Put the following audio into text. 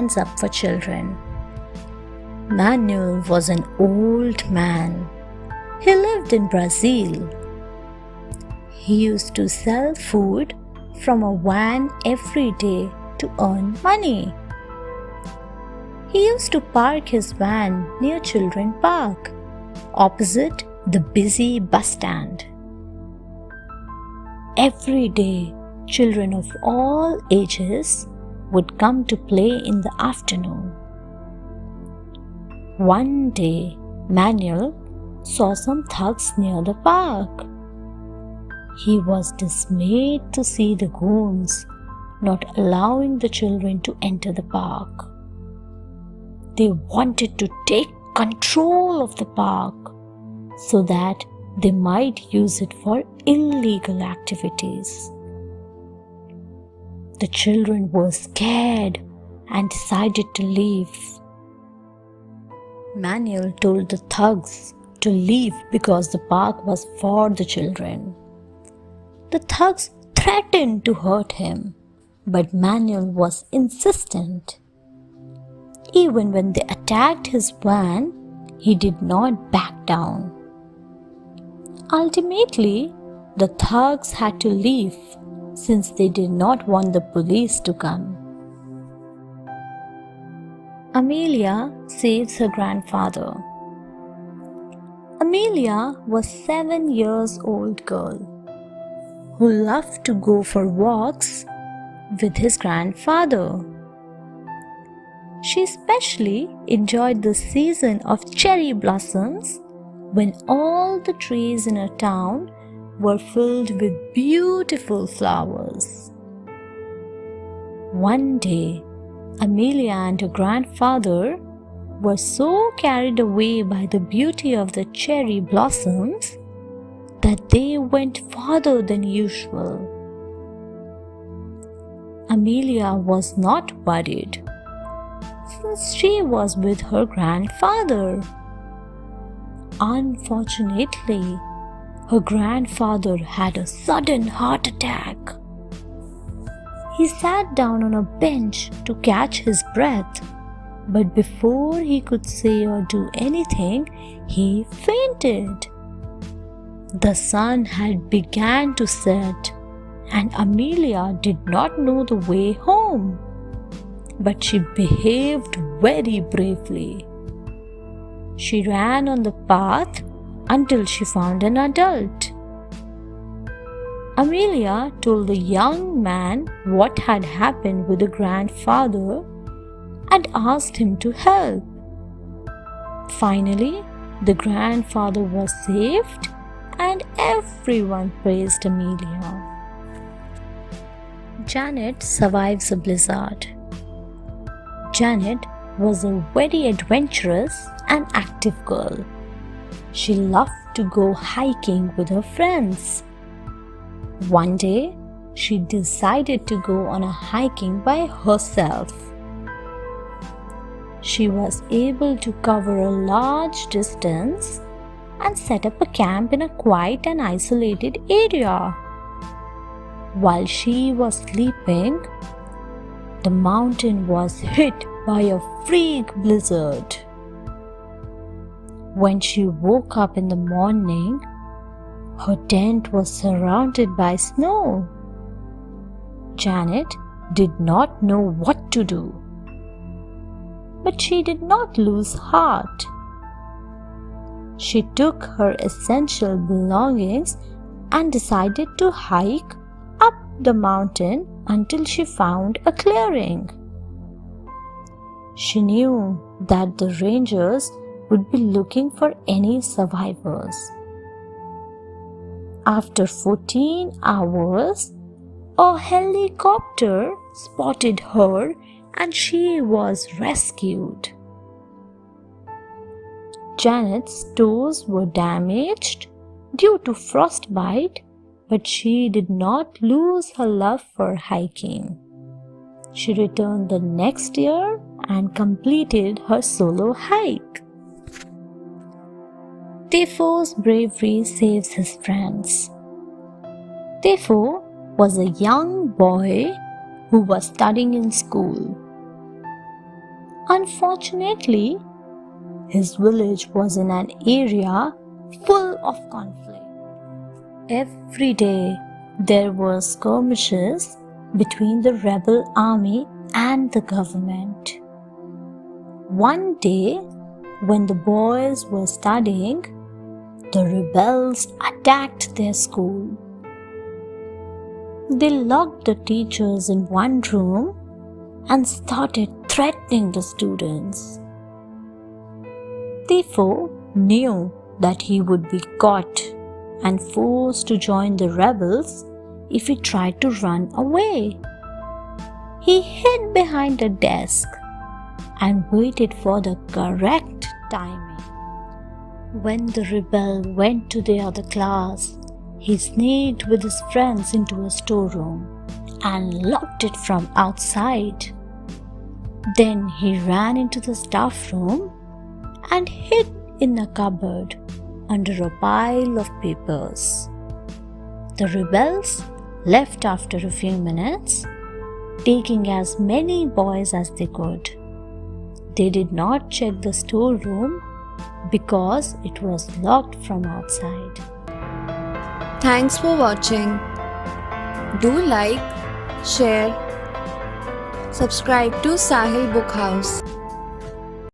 stands up for children. Manuel was an old man. He lived in Brazil. He used to sell food from a van every day to earn money. He used to park his van near Children Park, opposite the busy bus stand. Every day, children of all ages would come to play in the afternoon. One day, Manuel saw some thugs near the park. He was dismayed to see the goons not allowing the children to enter the park. They wanted to take control of the park so that they might use it for illegal activities. The children were scared and decided to leave. Manuel told the thugs to leave because the park was for the children. The thugs threatened to hurt him, but Manuel was insistent. Even when they attacked his van, he did not back down. Ultimately, the thugs had to leave since they did not want the police to come. Amelia saves her grandfather. Amelia was a 7-year-old girl who loved to go for walks with his grandfather. She especially enjoyed the season of cherry blossoms when all the trees in her town were filled with beautiful flowers. One day, Amelia and her grandfather were so carried away by the beauty of the cherry blossoms that they went farther than usual. Amelia was not worried since she was with her grandfather. Unfortunately, her grandfather had a sudden heart attack. He sat down on a bench to catch his breath, but before he could say or do anything, he fainted. The sun had begun to set, and Amelia did not know the way home, but she behaved very bravely. She ran on the path until she found an adult. Amelia told the young man what had happened with the grandfather and asked him to help. Finally, the grandfather was saved and everyone praised Amelia. Janet survives a blizzard. Janet was a very adventurous and active girl. She loved to go hiking with her friends. One day, she decided to go on a hiking by herself. She was able to cover a large distance and set up a camp in a quiet and isolated area. While she was sleeping, the mountain was hit by a freak blizzard. When she woke up in the morning, her tent was surrounded by snow. Janet did not know what to do, but she did not lose heart. She took her essential belongings and decided to hike up the mountain until she found a clearing. She knew that the rangers would be looking for any survivors. After 14 hours, a helicopter spotted her and she was rescued. Janet's toes were damaged due to frostbite, but she did not lose her love for hiking. She returned the next year and completed her solo hike. Tefo's bravery saves his friends. Tefo was a young boy who was studying in school. Unfortunately, his village was in an area full of conflict. Every day there were skirmishes between the rebel army and the government. One day, when the boys were studying, the rebels attacked their school. They locked the teachers in one room and started threatening the students. Tifo knew that he would be caught and forced to join the rebels if he tried to run away. He hid behind a desk and waited for the correct timing. When the rebel went to the other class, he sneaked with his friends into a storeroom and locked it from outside. Then he ran into the staff room and hid in a cupboard under a pile of papers. The rebels left after a few minutes, taking as many boys as they could. They did not check the storeroom because it was locked from outside. Thanks for watching. Do like, share, subscribe to Sahil Book House.